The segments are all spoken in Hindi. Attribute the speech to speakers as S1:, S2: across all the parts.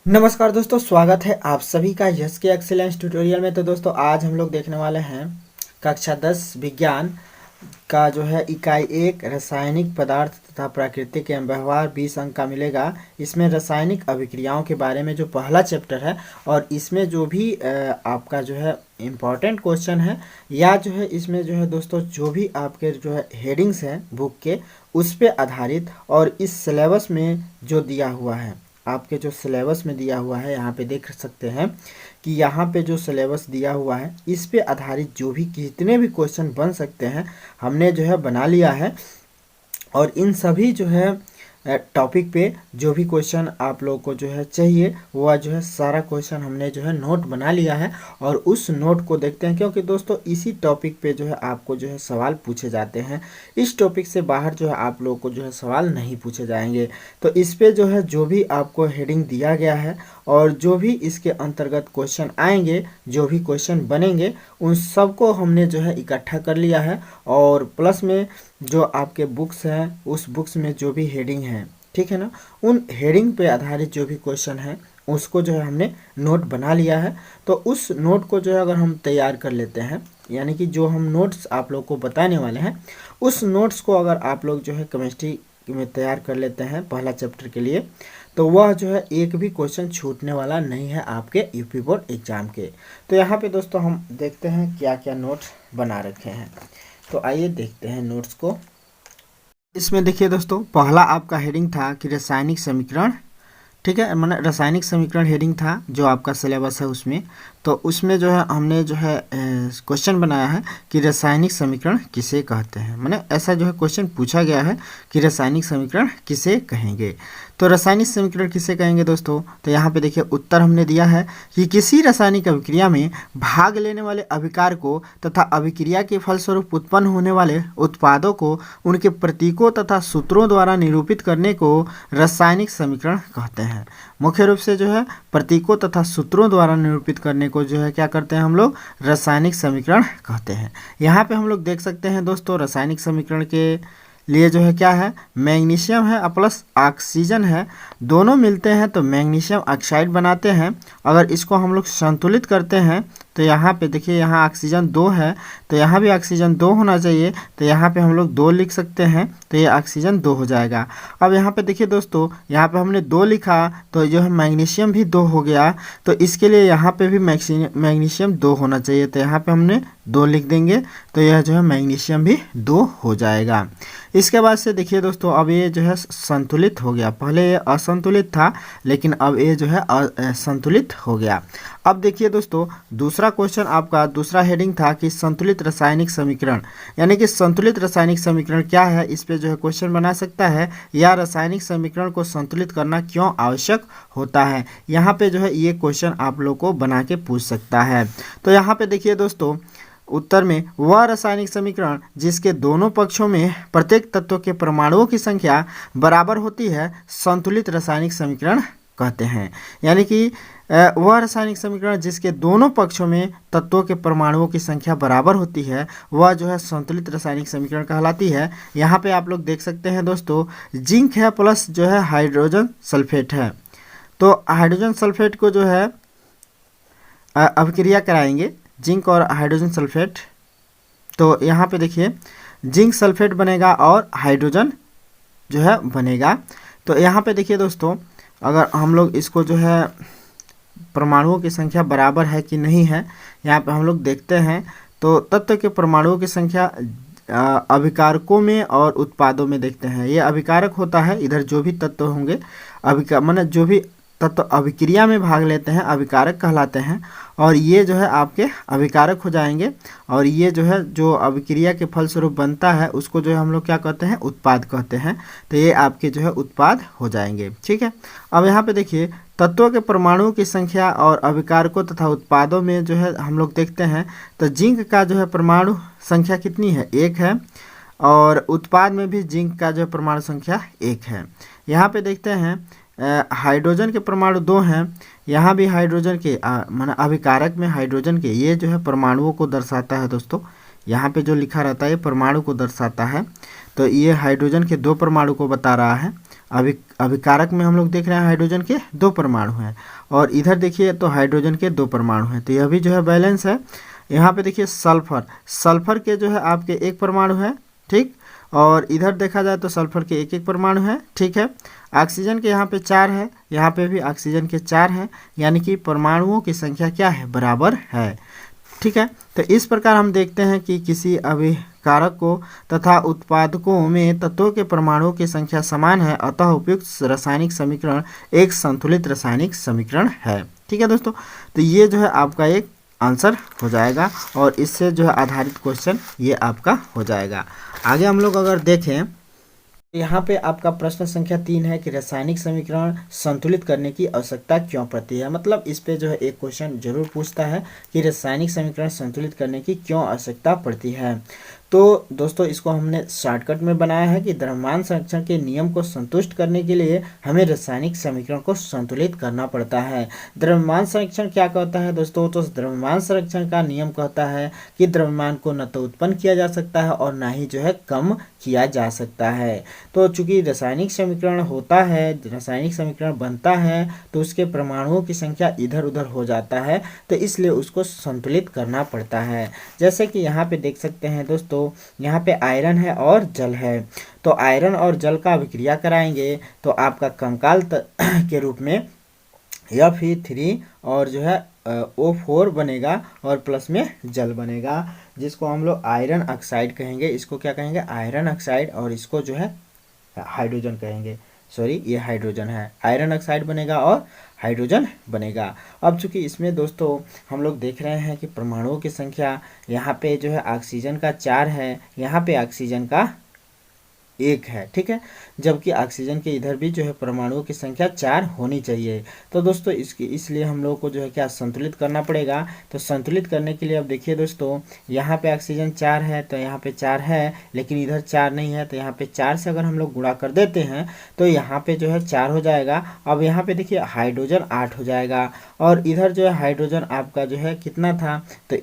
S1: नमस्कार दोस्तों, स्वागत है आप सभी का यस के एक्सीलेंस ट्यूटोरियल में। तो दोस्तों आज हम लोग देखने वाले हैं कक्षा 10 विज्ञान का जो है इकाई 1 रासायनिक पदार्थ तथा प्राकृतिक एवं व्यवहार 20 अंक का मिलेगा। इसमें रासायनिक अभिक्रियाओं के बारे में जो पहला चैप्टर है और इसमें जो भी आपका जो है इम्पॉर्टेंट क्वेश्चन है या जो है इसमें जो है दोस्तों जो भी आपके जो है हेडिंग्स हैं बुक के उस पे आधारित और इस सिलेबस में जो दिया हुआ है, आपके जो सिलेबस में दिया हुआ है यहाँ पे देख सकते हैं कि यहाँ पे जो सिलेबस दिया हुआ है इस पे आधारित जो भी कितने भी क्वेश्चन बन सकते हैं हमने जो है बना लिया है। और इन सभी जो है टॉपिक पे जो भी क्वेश्चन आप लोगों को जो है चाहिए वह जो है सारा क्वेश्चन हमने जो है नोट बना लिया है और उस नोट को देखते हैं, क्योंकि दोस्तों इसी टॉपिक पे जो है आपको जो है सवाल पूछे जाते हैं। इस टॉपिक से बाहर जो है आप लोगों को जो है सवाल नहीं पूछे जाएंगे। तो इस पे जो है जो भी आपको हेडिंग दिया गया है और जो भी इसके अंतर्गत क्वेश्चन आएंगे, जो भी क्वेश्चन बनेंगे उन सबको हमने जो है इकट्ठा कर लिया है। और प्लस में जो आपके बुक्स हैं उस बुक्स में जो भी हेडिंग है, ठीक है ना, उन हेडिंग पे आधारित जो भी क्वेश्चन है उसको जो है हमने नोट बना लिया है। तो उस नोट को जो है अगर हम तैयार कर लेते हैं, यानी कि जो हम नोट्स आप लोग को बताने वाले हैं उस नोट्स को अगर आप लोग जो है केमिस्ट्री में तैयार कर लेते हैं पहला चैप्टर के लिए, तो वह जो है एक भी क्वेश्चन छूटने वाला नहीं है आपके यूपी बोर्ड एग्जाम के। तो यहाँ पे दोस्तों हम देखते हैं क्या क्या नोट्स बना रखे हैं। तो आइए देखते हैं नोट्स को। इसमें देखिए दोस्तों पहला आपका हेडिंग था कि रासायनिक समीकरण, ठीक है, मैंने रासायनिक समीकरण हेडिंग था जो आपका सिलेबस है उसमें। तो उसमें जो है हमने जो है क्वेश्चन बनाया है कि रासायनिक समीकरण किसे कहते हैं, मैंने ऐसा जो है क्वेश्चन पूछा गया है कि रासायनिक समीकरण किसे कहेंगे। तो रासायनिक समीकरण किसे कहेंगे दोस्तों, तो यहाँ पे देखिए उत्तर हमने दिया है कि किसी रासायनिक अभिक्रिया में भाग लेने वाले अभिकार को तथा अभिक्रिया के फलस्वरूप उत्पन्न होने वाले उत्पादों को उनके प्रतीकों तथा सूत्रों द्वारा निरूपित करने को रासायनिक समीकरण कहते हैं। मुख्य रूप से जो है प्रतीकों तथा सूत्रों द्वारा निरूपित करने को जो है क्या करते हैं हम लोग, रासायनिक समीकरण कहते हैं। यहाँ पे हम लोग देख सकते हैं दोस्तों रासायनिक समीकरण के लिए जो है क्या है, मैग्नीशियम है प्लस ऑक्सीजन है, दोनों मिलते हैं तो मैग्नीशियम ऑक्साइड बनाते हैं। अगर इसको हम लोग संतुलित करते हैं तो यहाँ पे देखिए यहाँ ऑक्सीजन 2 है तो यहाँ भी ऑक्सीजन 2 होना चाहिए, तो यहाँ पे हम लोग 2 लिख सकते हैं तो ये ऑक्सीजन 2 हो जाएगा। अब यहाँ पे देखिए दोस्तों यहाँ पे हमने 2 लिखा तो जो है मैग्नीशियम भी 2 हो गया, तो इसके लिए यहाँ पे भी मैग्नीशियम 2 होना चाहिए, तो यहाँ पे हमने 2 लिख देंगे तो यह जो है मैग्नीशियम भी 2 हो जाएगा। इसके बाद से देखिए दोस्तों अब ये जो है संतुलित हो गया, पहले ये असंतुलित था लेकिन अब ये जो है संतुलित हो गया। अब देखिए दोस्तों दूसरा क्वेश्चन आपका दूसरा हेडिंग था कि संतुलित रासायनिक समीकरण, यानी कि संतुलित रासायनिक समीकरण क्या है, इस पे जो है क्वेश्चन बना सकता है, या रासायनिक समीकरण को संतुलित करना क्यों आवश्यक होता है। यहाँ पे जो है ये क्वेश्चन आप लोग को बना के पूछ सकता है। तो यहाँ पे देखिए दोस्तों उत्तर में वह रासायनिक समीकरण जिसके दोनों पक्षों में प्रत्येक तत्व के परमाणुओं की संख्या बराबर होती है संतुलित रासायनिक समीकरण कहते हैं। यानी कि वह रासायनिक समीकरण जिसके दोनों पक्षों में तत्वों के परमाणुओं की संख्या बराबर होती है वह जो है संतुलित रासायनिक समीकरण कहलाती है। यहाँ पे आप लोग देख सकते हैं दोस्तों जिंक है प्लस जो है हाइड्रोजन सल्फेट है, तो हाइड्रोजन सल्फेट को जो है अभिक्रिया कराएंगे जिंक और हाइड्रोजन सल्फेट, तो यहाँ पे देखिए जिंक सल्फेट बनेगा और हाइड्रोजन जो है बनेगा। तो यहाँ पे देखिए दोस्तों अगर हम लोग इसको जो है परमाणुओं की संख्या बराबर है कि नहीं है यहाँ पे हम लोग देखते हैं, तो तत्व के परमाणुओं की संख्या अभिकारकों में और उत्पादों में देखते हैं। ये अभिकारक होता है, इधर जो भी तत्व होंगे माने जो भी तत्व अभिक्रिया में भाग लेते हैं अभिकारक कहलाते हैं, और ये जो है आपके अभिकारक हो जाएंगे, और ये जो है जो अभिक्रिया के फलस्वरूप बनता है उसको जो है हम लोग क्या कहते हैं, उत्पाद कहते हैं। तो ये आपके जो है उत्पाद हो जाएंगे, ठीक है। अब यहाँ पे देखिए तत्वों के परमाणुओं की संख्या और अभिकारकों तथा उत्पादों में जो है हम लोग देखते हैं, तो जिंक का जो है परमाणु संख्या कितनी है, 1 है, और उत्पाद में भी जिंक का जो परमाणु संख्या 1 है। यहाँ पे देखते हैं हाइड्रोजन के परमाणु 2 हैं, यहाँ भी हाइड्रोजन के माना अभिकारक में हाइड्रोजन के, ये जो है परमाणुओं को दर्शाता है दोस्तों, यहाँ पे जो लिखा रहता है ये परमाणु को दर्शाता है। तो ये हाइड्रोजन के 2 परमाणु को बता रहा है, अभिकारक में हम लोग देख रहे हैं हाइड्रोजन के 2 परमाणु हैं, और इधर देखिए तो हाइड्रोजन के 2 परमाणु हैं, तो यह भी जो है बैलेंस है। यहाँ पे देखिए सल्फर के जो है आपके 1 परमाणु है, ठीक, और इधर देखा जाए तो सल्फर के 1 परमाणु है, ठीक है। ऑक्सीजन के यहाँ पे 4 है, यहाँ पे भी ऑक्सीजन के 4 हैं, यानी कि परमाणुओं की संख्या क्या है, बराबर है, ठीक है। तो इस प्रकार हम देखते हैं कि किसी अभिकारक को तथा उत्पादकों में तत्वों के परमाणुओं की संख्या समान है, अतः उपयुक्त रासायनिक समीकरण एक संतुलित रासायनिक समीकरण है, ठीक है दोस्तों। तो ये जो है आपका एक आंसर हो जाएगा, और इससे जो है आधारित क्वेश्चन ये आपका हो जाएगा। आगे हम लोग अगर देखें, यहाँ पे आपका प्रश्न संख्या 3 है कि रासायनिक समीकरण संतुलित करने की आवश्यकता क्यों पड़ती है। मतलब इस पे जो है एक क्वेश्चन जरूर पूछता है कि रासायनिक समीकरण संतुलित करने की क्यों आवश्यकता पड़ती है। तो दोस्तों इसको हमने शॉर्टकट में बनाया है कि द्रव्यमान संरक्षण के नियम को संतुष्ट करने के लिए हमें रासायनिक समीकरण को संतुलित करना पड़ता है। द्रव्यमान संरक्षण क्या कहता है दोस्तों, तो द्रव्यमान संरक्षण का नियम कहता है कि द्रव्यमान को न तो उत्पन्न किया जा सकता है और ना ही जो है कम किया जा सकता है। तो चूंकि रासायनिक समीकरण होता है, रासायनिक समीकरण बनता है, तो उसके परमाणुओं की संख्या इधर उधर हो जाता है, तो इसलिए उसको संतुलित करना पड़ता है। जैसे कि यहाँ पे देख सकते हैं दोस्तों, यहाँ पे आयरन है और जल है, तो आयरन और जल का अभिक्रिया कराएंगे तो आपका कंकाल के रूप में Fe3 और जो है O4 बनेगा और प्लस में जल बनेगा, जिसको हम लोग आयरन ऑक्साइड कहेंगे। इसको क्या कहेंगे, आयरन ऑक्साइड, और इसको जो है हाइड्रोजन कहेंगे। सॉरी, ये हाइड्रोजन है, आयरन ऑक्साइड बनेगा और हाइड्रोजन बनेगा। अब चूंकि इसमें दोस्तों हम लोग देख रहे हैं कि परमाणुओं की संख्या यहाँ पे जो है ऑक्सीजन का 4 है, यहाँ पे ऑक्सीजन का 1 है, ठीक है, जबकि ऑक्सीजन के इधर भी जो है परमाणुओं की संख्या 4 होनी चाहिए। तो दोस्तों इसलिए हम लोग को जो है क्या संतुलित करना पड़ेगा। तो संतुलित करने के लिए अब देखिए दोस्तों, यहाँ पे ऑक्सीजन 4 है तो यहाँ पे 4 है, लेकिन इधर 4 नहीं है, तो यहाँ पे 4 से अगर हम लोग गुणा कर देते हैं तो यहाँ पे जो है 4 हो जाएगा। अब यहाँ पे देखिए हाइड्रोजन 8 हो जाएगा, और इधर जो है हाइड्रोजन आपका जो है कितना था, तो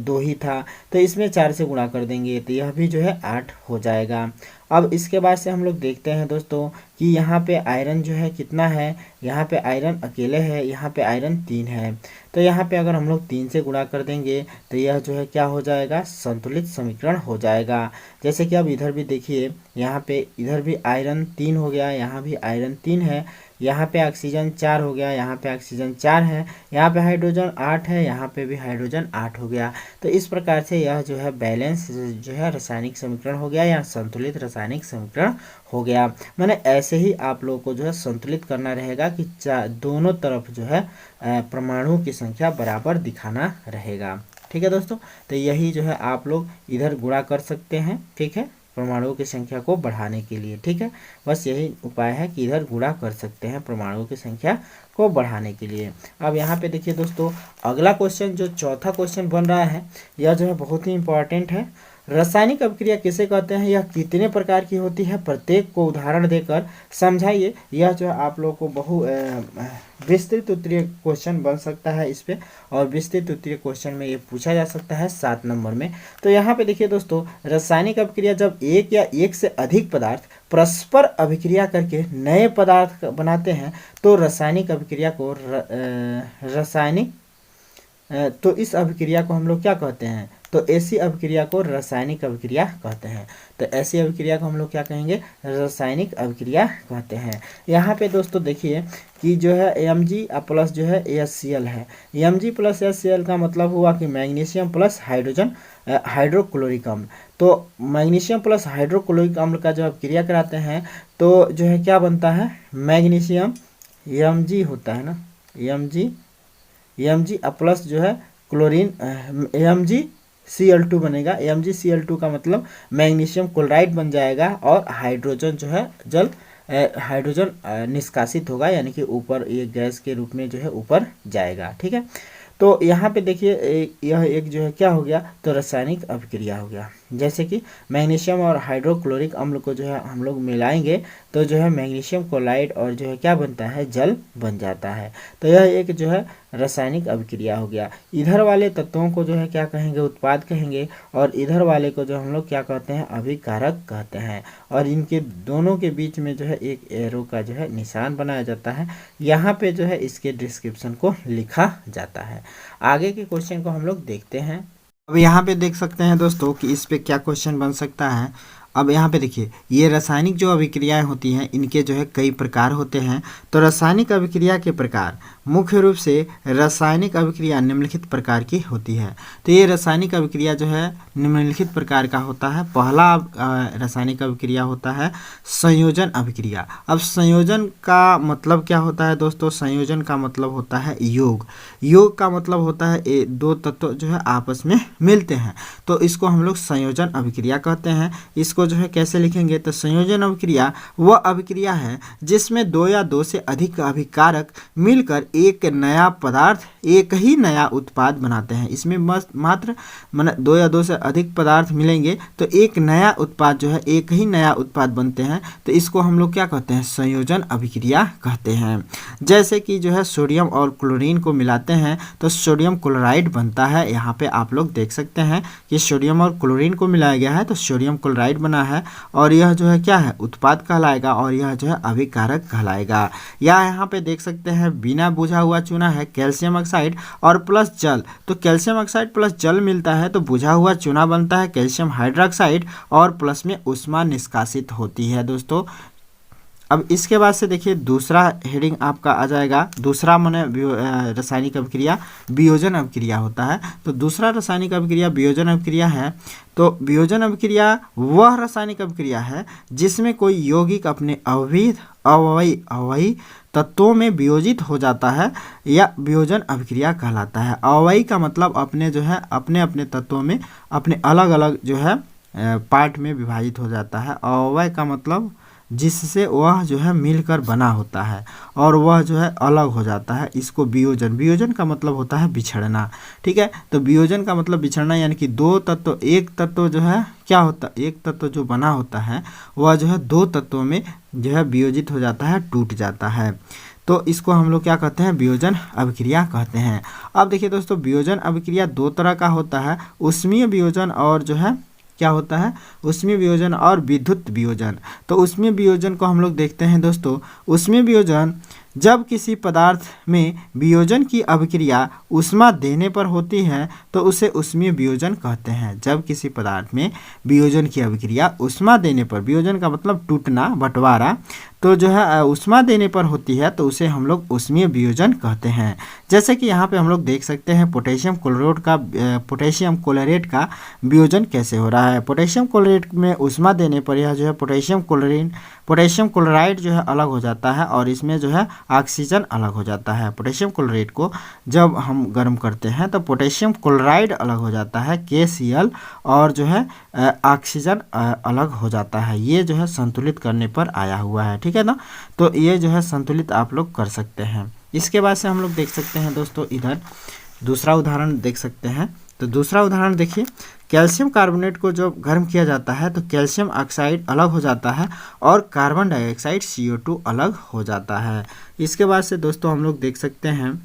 S1: 2 ही था, तो इसमें 4 से गुणा कर देंगे तो यह भी जो है 8 हो जाएगा। अब इसके बाद से हम लोग देखते हैं दोस्तों कि यहाँ पे आयरन जो है कितना है, यहाँ पे आयरन अकेले है, यहाँ पे आयरन 3 है, तो यहाँ पे अगर हम लोग 3 से गुणा कर देंगे तो यह जो है क्या हो जाएगा, संतुलित समीकरण हो जाएगा। जैसे कि अब इधर भी देखिए, यहाँ पे इधर भी आयरन 3 हो गया, यहाँ भी आयरन 3 है, यहाँ पे ऑक्सीजन 4 हो गया, यहाँ पे ऑक्सीजन 4 है, यहाँ पे हाइड्रोजन 8 है, यहाँ पे भी हाइड्रोजन 8 हो गया। तो इस प्रकार से यह जो है बैलेंस जो है रासायनिक समीकरण हो गया, या संतुलित रासायनिक समीकरण हो गया। मैंने ऐसे ही आप लोगों को जो है संतुलित करना रहेगा कि दोनों तरफ जो है परमाणुओं की संख्या बराबर दिखाना रहेगा, ठीक है दोस्तों। तो यही जो है आप लोग इधर गुणा कर सकते हैं, ठीक है, परमाणुओं की संख्या को बढ़ाने के लिए, ठीक है, बस यही उपाय है कि इधर गुणा कर सकते हैं परमाणुओं की संख्या को बढ़ाने के लिए। अब यहाँ पे देखिए दोस्तों, अगला क्वेश्चन जो चौथा क्वेश्चन बन रहा है, यह जो है बहुत ही इंपॉर्टेंट है। रासायनिक अभिक्रिया किसे कहते हैं, यह कितने प्रकार की होती है, प्रत्येक को उदाहरण देकर समझाइए। यह जो है आप लोग को विस्तृत उत्तरीय क्वेश्चन बन सकता है इस पे, और विस्तृत उत्तरीय क्वेश्चन में ये पूछा जा सकता है 7 नंबर में। तो यहाँ पे देखिए दोस्तों, रासायनिक अभिक्रिया जब एक या एक से अधिक पदार्थ परस्पर अभिक्रिया करके नए पदार्थ बनाते हैं तो रासायनिक अभिक्रिया को तो इस अभिक्रिया को हम लोग क्या कहते हैं, तो ऐसी अभिक्रिया को रासायनिक अभिक्रिया कहते हैं। तो ऐसी अभिक्रिया को हम लोग क्या कहेंगे, रासायनिक अभिक्रिया कहते हैं। यहाँ पे दोस्तों देखिए कि जो है Mg प्लस जो है HCl है, Mg प्लस HCl का मतलब हुआ कि मैग्नीशियम प्लस हाइड्रोजन हाइड्रोक्लोरिक अम्ल। तो मैग्नीशियम प्लस हाइड्रोक्लोरिक अम्ल का जब अभिक्रिया कराते हैं तो जो है क्या बनता है, मैग्नीशियम Mg होता है ना, Mg प्लस जो है क्लोरीन MgCl2 बनेगा। MgCl2 का मतलब मैग्नीशियम क्लोराइड बन जाएगा, और हाइड्रोजन जो है हाइड्रोजन निष्कासित होगा, यानी कि ऊपर ये गैस के रूप में जो है ऊपर जाएगा, ठीक है। तो यहाँ पे देखिए यह एक जो है क्या हो गया, तो रासायनिक अभिक्रिया हो गया। जैसे कि मैग्नीशियम और हाइड्रोक्लोरिक अम्ल को जो है हम लोग मिलाएंगे तो जो है मैग्नीशियम क्लोराइड और जो है क्या बनता है, जल बन जाता है। तो यह एक जो है रासायनिक अभिक्रिया हो गया। इधर वाले तत्वों को जो है क्या कहेंगे, उत्पाद कहेंगे, और इधर वाले को जो हम लोग क्या कहते हैं, अभिकारक कहते हैं। और इनके दोनों के बीच में जो है एक एरो का जो है निशान बनाया जाता है, यहाँ पे जो है इसके डिस्क्रिप्शन को लिखा जाता है। आगे के क्वेश्चन को हम लोग देखते हैं। अब यहाँ पे देख सकते हैं दोस्तों कि इस पे क्या क्वेश्चन बन सकता है। अब यहाँ पे देखिए, ये रासायनिक जो अभिक्रियाएं होती हैं इनके जो है कई प्रकार होते हैं। तो रासायनिक अभिक्रिया के प्रकार मुख्य रूप से रासायनिक अभिक्रिया निम्नलिखित प्रकार की होती है। तो ये रासायनिक अभिक्रिया जो है निम्नलिखित प्रकार का होता है। पहला रासायनिक अभिक्रिया होता है संयोजन अभिक्रिया। अब संयोजन का मतलब क्या होता है दोस्तों, संयोजन का मतलब होता है योग। योग का मतलब होता है ये दो तत्व जो है आपस में मिलते हैं, तो इसको हम लोग संयोजन अभिक्रिया कहते हैं। इसको जो है कैसे लिखेंगे, तो संयोजन अभिक्रिया वह अभिक्रिया है जिसमें दो या दो से अधिक अभिकारक मिलकर एक नया पदार्थ, एक ही नया उत्पाद बनाते हैं। इसमें मात्र दो या दो से अधिक पदार्थ मिलेंगे तो एक नया उत्पाद जो है, एक ही नया उत्पाद बनते हैं। तो इसको हम लोग क्या कहते हैं, संयोजन अभिक्रिया कहते हैं। जैसे कि जो है सोडियम और क्लोरीन को मिलाते हैं तो सोडियम क्लोराइड बनता है। यहाँ पे आप लोग देख सकते हैं कि सोडियम और क्लोरीन को मिलाया गया है तो सोडियम क्लोराइड बना है, और यह जो है क्या है, उत्पाद कहलाएगा, और यह जो है अभिकारक कहलाएगा। या यहाँ पे देख सकते हैं बिना बुझा हुआ चूना है कैल्शियम ऑक्साइड और प्लस जल, तो कैल्शियम ऑक्साइड प्लस जल मिलता है तो बुझा हुआ चूना बनता है कैल्शियम हाइड्रोक्साइड, और प्लस में ऊष्मा निष्कासित होती है दोस्तों। अब इसके बाद से देखिए दूसरा हेडिंग आपका आ जाएगा, दूसरा माने रासायनिक अभिक्रिया वियोजन अभिक्रिया होता है। तो दूसरा रासायनिक अभिक्रिया वियोजन अभिक्रिया है। तो वियोजन अभिक्रिया वह रासायनिक अभिक्रिया है जिसमें कोई यौगिक अपने अवयवी तत्वों में वियोजित हो जाता है, या वियोजन अभिक्रिया कहलाता है। अवयवी का मतलब अपने जो है अपने अपने तत्वों में अपने अलग अलग जो है पार्ट में विभाजित हो जाता है। अवयव का मतलब जिससे वह जो है मिलकर बना होता है और वह जो है अलग हो जाता है, इसको वियोजन, वियोजन का मतलब होता है बिछड़ना। ठीक है, तो वियोजन का मतलब बिछड़ना, यानी कि दो तत्व, एक तत्व जो है क्या होता, एक तत्व जो बना होता है वह जो है दो तत्वों में जो है वियोजित हो जाता है, टूट जाता है। तो इसको हम लोग क्या कहते हैं, वियोजन अभिक्रिया कहते हैं। अब देखिए दोस्तों, वियोजन अभिक्रिया दो तरह का होता है, ऊष्मीय वियोजन और जो है क्या होता है, ऊष्मीय वियोजन और विद्युत वियोजन। तो ऊष्मीय वियोजन को हम लोग देखते हैं दोस्तों। ऊष्मीय वियोजन जब किसी पदार्थ में वियोजन की अभिक्रिया ऊष्मा देने पर होती है तो उसे ऊष्मीय वियोजन कहते हैं। जब किसी पदार्थ में वियोजन की अभिक्रिया ऊष्मा देने पर, वियोजन का मतलब टूटना, बंटवारा, तो जो है ऊष्मा देने पर होती है तो उसे हम लोग ऊष्मीय वियोजन कहते हैं। जैसे कि यहाँ पे हम लोग देख सकते हैं पोटेशियम क्लोरेट का वियोजन कैसे हो रहा है। पोटेशियम क्लोरेट में ऊष्मा देने पर यह जो है पोटेशियम क्लोराइड जो है अलग हो जाता है, और इसमें जो है ऑक्सीजन अलग हो जाता है। पोटेशियम क्लोरेट को जब हम गर्म करते हैं तो पोटेशियम क्लोराइड अलग हो जाता है KCl, और जो है ऑक्सीजन अलग हो जाता है। ये जो है संतुलित करने पर आया हुआ है, ठीक है ना। तो ये जो है संतुलित आप लोग कर सकते हैं। इसके बाद से हम लोग देख सकते हैं दोस्तों, इधर दूसरा उदाहरण देख सकते हैं। तो दूसरा उदाहरण देखिए, कैल्शियम कार्बोनेट को जब गर्म किया जाता है तो कैल्शियम ऑक्साइड अलग हो जाता है और कार्बन डाइऑक्साइड CO2 अलग हो जाता है। इसके बाद से दोस्तों हम लोग देख सकते हैं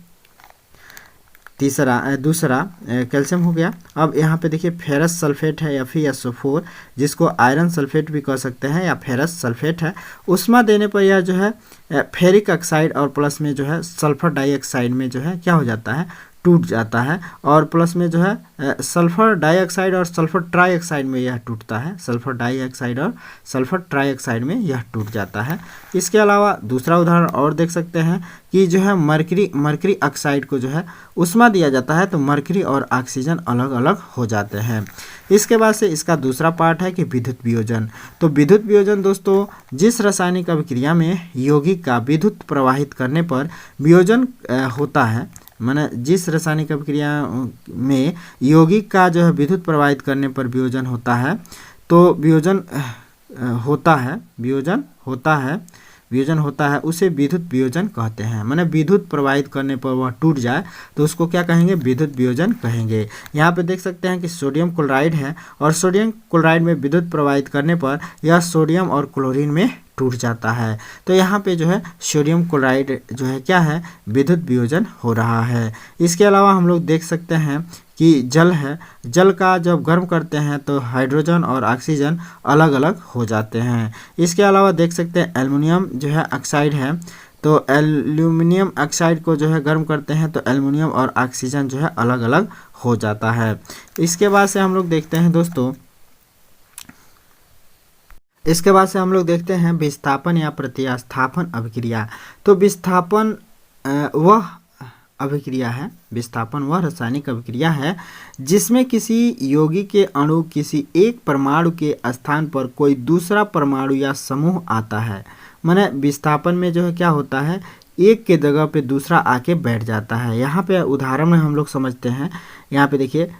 S1: दूसरा कैल्शियम हो गया। अब यहाँ पे देखिए फेरस सल्फेट है FeSO4, जिसको आयरन सल्फेट भी कह सकते हैं या फेरस सल्फेट है। ऊष्मा देने पर यह जो है फेरिक ऑक्साइड और प्लस में जो है सल्फर डाइऑक्साइड में जो है क्या हो जाता है, टूट जाता है, और प्लस में जो है सल्फर डाइऑक्साइड और सल्फर ट्राइऑक्साइड में यह टूटता है। सल्फर डाइऑक्साइड और सल्फर ट्राइऑक्साइड में यह टूट जाता है। इसके अलावा दूसरा उदाहरण और देख सकते हैं कि जो है मरकरी ऑक्साइड को जो है ऊष्मा दिया जाता है तो मरकरी और ऑक्सीजन अलग अलग हो जाते हैं। इसके बाद से इसका दूसरा पार्ट है कि विद्युत वियोजन। तो विद्युत वियोजन दोस्तों, जिस रासायनिक अभिक्रिया में यौगिक का विद्युत प्रवाहित करने पर वियोजन होता है, माने जिस रासायनिक अभिक्रिया में यौगिक का जो है विद्युत प्रवाहित करने पर वियोजन होता है, तो वियोजन होता है वियोजन होता है उसे विद्युत वियोजन कहते हैं। माने विद्युत प्रवाहित करने पर वह टूट जाए तो उसको क्या कहेंगे, विद्युत वियोजन कहेंगे। यहाँ पे देख सकते हैं कि सोडियम क्लोराइड है और सोडियम क्लोराइड में विद्युत प्रवाहित करने पर यह सोडियम और क्लोरीन में टूट जाता है। तो यहाँ पे जो है सोडियम क्लोराइड जो है क्या है, विद्युत वियोजन हो रहा है। इसके अलावा हम लोग देख सकते हैं कि जल है, जल का जब गर्म करते हैं तो हाइड्रोजन और ऑक्सीजन अलग अलग हो जाते हैं। इसके अलावा देख सकते हैं एल्युमिनियम जो है ऑक्साइड है, तो एल्यूमिनियम ऑक्साइड को जो है गर्म करते हैं तो एल्युमिनियम और ऑक्सीजन जो है अलग अलग हो जाता है। इसके बाद से हम लोग देखते हैं दोस्तों, इसके बाद से हम लोग देखते हैं विस्थापन या प्रतिस्थापन अभिक्रिया। तो विस्थापन वह अभिक्रिया है, विस्थापन वह रासायनिक अभिक्रिया है जिसमें किसी यौगिक के अणु किसी एक परमाणु के स्थान पर कोई दूसरा परमाणु या समूह आता है। माने विस्थापन में जो है क्या होता है, एक के जगह पे दूसरा आके बैठ जाता है। यहाँ पे उदाहरण में हम लोग समझते हैं, यहाँ पे देखिए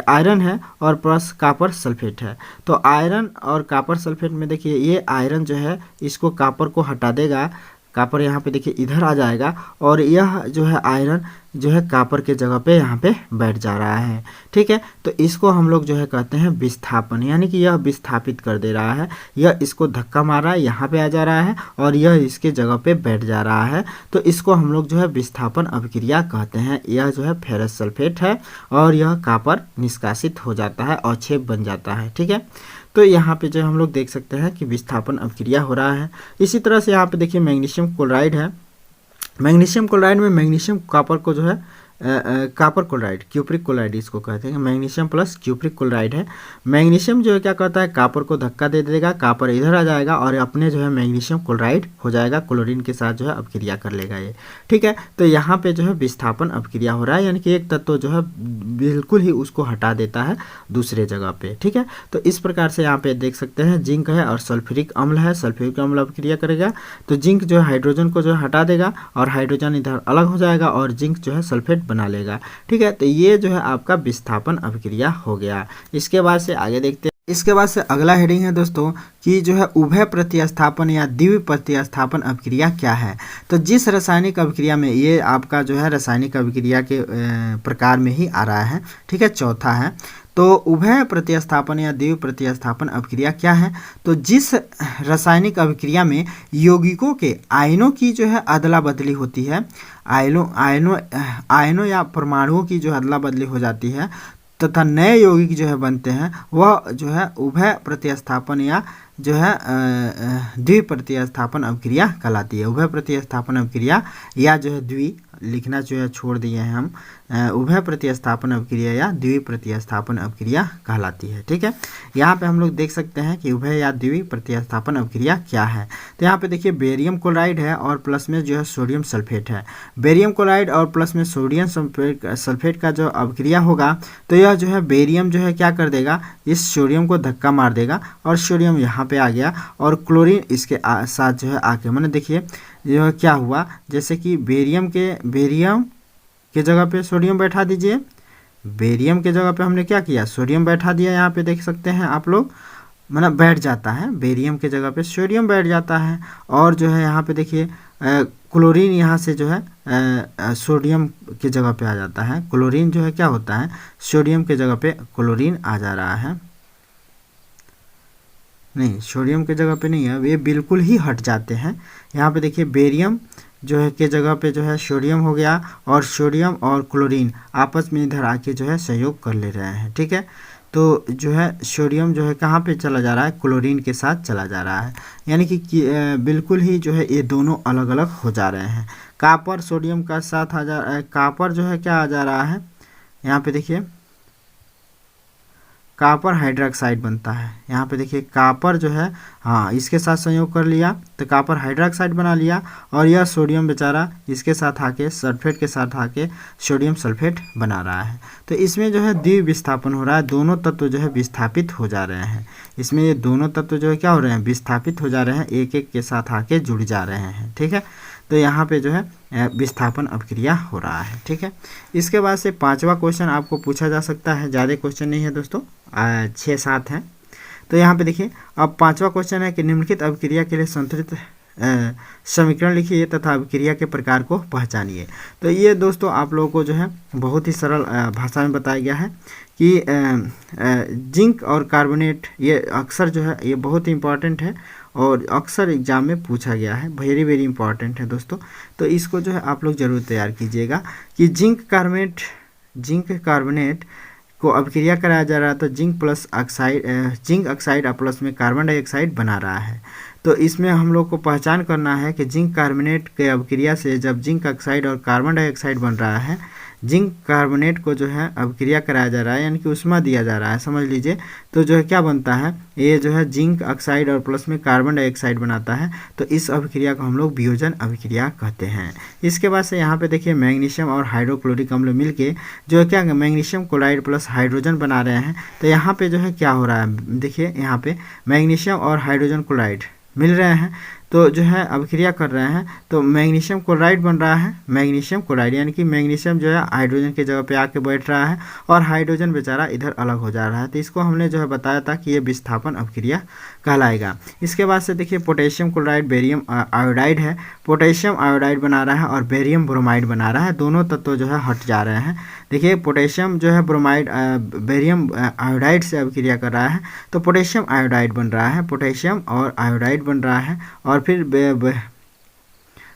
S1: आयरन है और प्लस कॉपर सल्फेट है। तो आयरन और कॉपर सल्फेट में देखिए ये आयरन जो है इसको कॉपर को हटा देगा, कॉपर यहाँ पे देखिए इधर आ जाएगा और यह जो है आयरन जो है कॉपर के जगह पे यहाँ पे बैठ जा रहा है। ठीक है, तो इसको हम लोग जो है कहते हैं विस्थापन, यानी कि यह विस्थापित कर दे रहा है, यह इसको धक्का मार रहा है, यहाँ पे आ जा रहा है और यह इसके जगह पे बैठ जा रहा है। तो इसको हम लोग जो है विस्थापन अभिक्रिया कहते हैं। यह जो है फेरस सल्फेट है और यह कॉपर निष्कासित हो जाता है, अवक्षेप बन जाता है। ठीक है, तो यहाँ पे जो हम लोग देख सकते हैं कि विस्थापन अभिक्रिया हो रहा है। इसी तरह से यहाँ पे देखिए मैग्नीशियम क्लोराइड है, मैग्नीशियम क्लोराइड में मैग्नीशियम कॉपर को जो है कॉपर क्लोराइड, क्यूप्रिक क्लोराइड इसको कहते हैं, मैग्नीशियम प्लस क्यूप्रिक क्लोराइड है। मैग्नीशियम जो है क्या करता है, कॉपर को धक्का दे देगा, कॉपर इधर आ जाएगा और अपने जो है मैग्नीशियम क्लोराइड हो जाएगा, क्लोरीन के साथ जो है अभिक्रिया कर लेगा ये। ठीक है, तो यहाँ पे जो है विस्थापन अभिक्रिया हो रहा है, यानी कि एक तत्व जो है बिल्कुल ही उसको हटा देता है दूसरे जगह पे। ठीक है, तो इस प्रकार से यहाँ पे देख सकते हैं जिंक है और सल्फ्यूरिक अम्ल है, सल्फ्यूरिक अम्ल अभिक्रिया करेगा तो जिंक जो है हाइड्रोजन को जो है हटा देगा और हाइड्रोजन इधर अलग हो जाएगा और जिंक जो है सल्फेट बना लेगा। ठीक है, तो ये जो है आपका विस्थापन अभिक्रिया हो गया। इसके बाद से आगे देखते हैं, इसके बाद से अगला हेडिंग है दोस्तों कि जो है उभय प्रतिस्थापन या द्वि प्रतिस्थापन अभिक्रिया क्या है। तो जिस रासायनिक अभिक्रिया में, ये आपका जो है रासायनिक अभिक्रिया के प्रकार में ही आ रहा है। ठीक है, चौथा है। तो उभय प्रतिस्थापन या द्वि प्रतिस्थापन अभिक्रिया क्या है, तो जिस रासायनिक अभिक्रिया में यौगिकों के आयनों की जो है अदला बदली होती है, आयनों या परमाणुओं की जो अदला बदली हो जाती है तथा नए यौगिक जो है बनते हैं, वह जो है उभय प्रतिस्थापन या जो है द्वि प्रतिस्थापन अभिक्रिया कहलाती है। उभय प्रतिस्थापन अभिक्रिया या जो है द्वि लिखना जो है छोड़ दिए हैं हम, उभय प्रतिस्थापन अभिक्रिया या द्वि प्रतिस्थापन अभिक्रिया कहलाती है। ठीक है, यहाँ पे हम लोग देख सकते हैं कि उभय या द्वि प्रतिस्थापन अभिक्रिया क्या है। तो यहाँ पे देखिए बेरियम क्लोराइड है और प्लस में जो है सोडियम सल्फेट है। बेरियम क्लोराइड और प्लस में सोडियम सल्फेट का जो अभिक्रिया होगा तो यह जो है बेरियम जो है क्या कर देगा, इस सोडियम को धक्का मार देगा और सोडियम यहाँ पे आ गया और क्लोरीन इसके साथ जो है आके, मैंने देखिए यह क्या हुआ, जैसे कि बेरियम के जगह पे सोडियम बैठा दीजिए, बेरियम के जगह पे हमने क्या किया, सोडियम बैठा दिया। यहाँ पे देख सकते हैं आप लोग, मतलब बैठ जाता है, बेरियम के जगह पे सोडियम बैठ जाता है और जो है यहाँ पे देखिए क्लोरीन यहाँ से जो है सोडियम के जगह पे आ जाता है। क्लोरीन जो है क्या होता है, सोडियम के जगह पे क्लोरीन आ जा रहा है, नहीं सोडियम के जगह पे नहीं है, ये बिल्कुल ही हट जाते हैं। यहाँ पे देखिए बेरियम जो है के जगह पे जो है सोडियम हो गया और सोडियम और क्लोरीन आपस में इधर आके जो है सहयोग कर ले रहे हैं। ठीक है, तो जो है सोडियम जो है कहाँ पे चला जा रहा है, क्लोरीन के साथ चला जा रहा है, यानी कि बिल्कुल ही जो है ये दोनों अलग अलग हो जा रहे हैं। कॉपर सोडियम का साथ आ जा, कॉपर जो है क्या आ जा रहा है, यहाँ पे देखिए कॉपर हाइड्रोक्साइड बनता है। यहाँ पे देखिए कॉपर जो है, हाँ इसके साथ संयोग कर लिया तो कॉपर हाइड्रोक्साइड बना लिया और यह सोडियम बेचारा इसके साथ आके सल्फेट के साथ आके सोडियम सल्फेट बना रहा है। तो इसमें जो है द्वि विस्थापन हो रहा है, दोनों तत्व जो है विस्थापित हो जा रहे हैं। इसमें ये दोनों तत्व जो है क्या हो रहे हैं, विस्थापित हो जा रहे हैं, एक एक के साथ आके जुड़ जा रहे हैं। ठीक है, तो यहाँ पे जो है विस्थापन अभिक्रिया हो रहा है। ठीक है, इसके बाद से 5वां क्वेश्चन आपको पूछा जा सकता है, ज़्यादा क्वेश्चन नहीं है दोस्तों, 6-7 हैं। तो यहाँ पे देखिए अब 5वां क्वेश्चन है कि निम्नलिखित अभिक्रिया के लिए संतुलित समीकरण लिखिए तथा अभिक्रिया के प्रकार को पहचानिए। तो ये दोस्तों आप लोगों को जो है बहुत ही सरल भाषा में बताया गया है कि जिंक और कार्बोनेट ये अक्सर जो है ये बहुत ही इंपॉर्टेंट है और अक्सर एग्जाम में पूछा गया है, वेरी वेरी इंपॉर्टेंट है दोस्तों। तो इसको जो है आप लोग जरूर तैयार कीजिएगा कि जिंक कार्बोनेट को अभिक्रिया कराया जा रहा है तो जिंक ऑक्साइड प्लस में कार्बन डाइऑक्साइड बना रहा है। तो इसमें हम लोग को पहचान करना है कि जिंक कार्बोनेट के अभिक्रिया से जब जिंक ऑक्साइड और कार्बन डाइऑक्साइड बन रहा है, जिंक कार्बोनेट को जो है अभिक्रिया कराया जा रहा है यानी कि उष्मा दिया जा रहा है, समझ लीजिए। तो जो है क्या बनता है, ये जो है जिंक ऑक्साइड और प्लस में कार्बन डाइऑक्साइड बनाता है। तो इस अभिक्रिया को हम लोग वियोजन अभिक्रिया कहते हैं। इसके बाद से यहाँ पे देखिए मैग्नीशियम और हाइड्रोक्लोरिक अम्ल मिलके जो है क्या मैग्नीशियम क्लोराइड प्लस हाइड्रोजन बना रहे हैं। तो यहाँ पे जो है क्या हो रहा है, देखिए यहाँ पे मैग्नीशियम और हाइड्रोजन क्लोराइड मिल रहे हैं तो जो है अभिक्रिया कर रहे हैं तो मैग्नीशियम क्लोराइड बन रहा है, मैग्नीशियम क्लोराइड यानी कि मैग्नीशियम जो है हाइड्रोजन की जगह पे आके बैठ रहा है और हाइड्रोजन बेचारा इधर अलग हो जा रहा है। तो इसको हमने जो है बताया था कि ये विस्थापन अभिक्रिया कहलाएगा। इसके बाद से देखिए पोटेशियम क्लोराइड बेरियम आयोडाइड है, पोटेशियम आयोडाइड बना रहा है और बेरियम ब्रोमाइड बना रहा है, दोनों तत्व जो है हट जा रहे हैं। देखिए पोटेशियम जो है ब्रोमाइड बेरियम आयोडाइड से अभिक्रिया कर रहा है तो पोटेशियम आयोडाइड बन रहा है, पोटेशियम और आयोडाइड बन रहा है। और फिर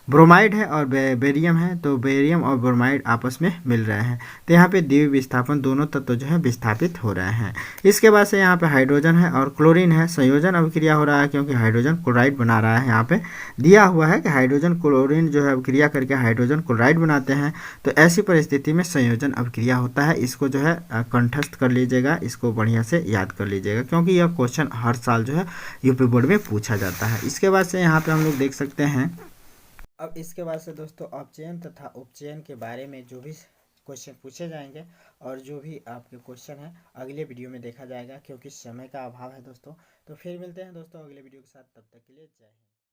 S1: ब्रोमाइड है और बेरियम है तो बेरियम और ब्रोमाइड आपस में मिल रहे हैं। तो यहाँ पे द्वितीय विस्थापन दोनों तत्व जो है विस्थापित हो रहे हैं। इसके बाद से यहाँ पे हाइड्रोजन है और क्लोरीन है, संयोजन अभिक्रिया हो रहा है क्योंकि हाइड्रोजन क्लोराइड बना रहा है। यहाँ पे दिया हुआ है कि हाइड्रोजन क्लोरीन जो है अभिक्रिया करके हाइड्रोजन क्लोराइड बनाते हैं। तो ऐसी परिस्थिति में संयोजन अभिक्रिया होता है। इसको जो है कंठस्थ कर लीजिएगा, इसको बढ़िया से याद कर लीजिएगा क्योंकि यह क्वेश्चन हर साल जो है यूपी बोर्ड में पूछा जाता है। इसके बाद से यहाँ पे हम लोग देख सकते हैं, अब इसके बाद से दोस्तों अपचयन तथा उपचयन के बारे में जो भी क्वेश्चन पूछे जाएंगे और जो भी आपके क्वेश्चन हैं अगले वीडियो में देखा जाएगा क्योंकि समय का अभाव है दोस्तों। तो फिर मिलते हैं दोस्तों अगले वीडियो के साथ, तब तक के लिए जय हिंद।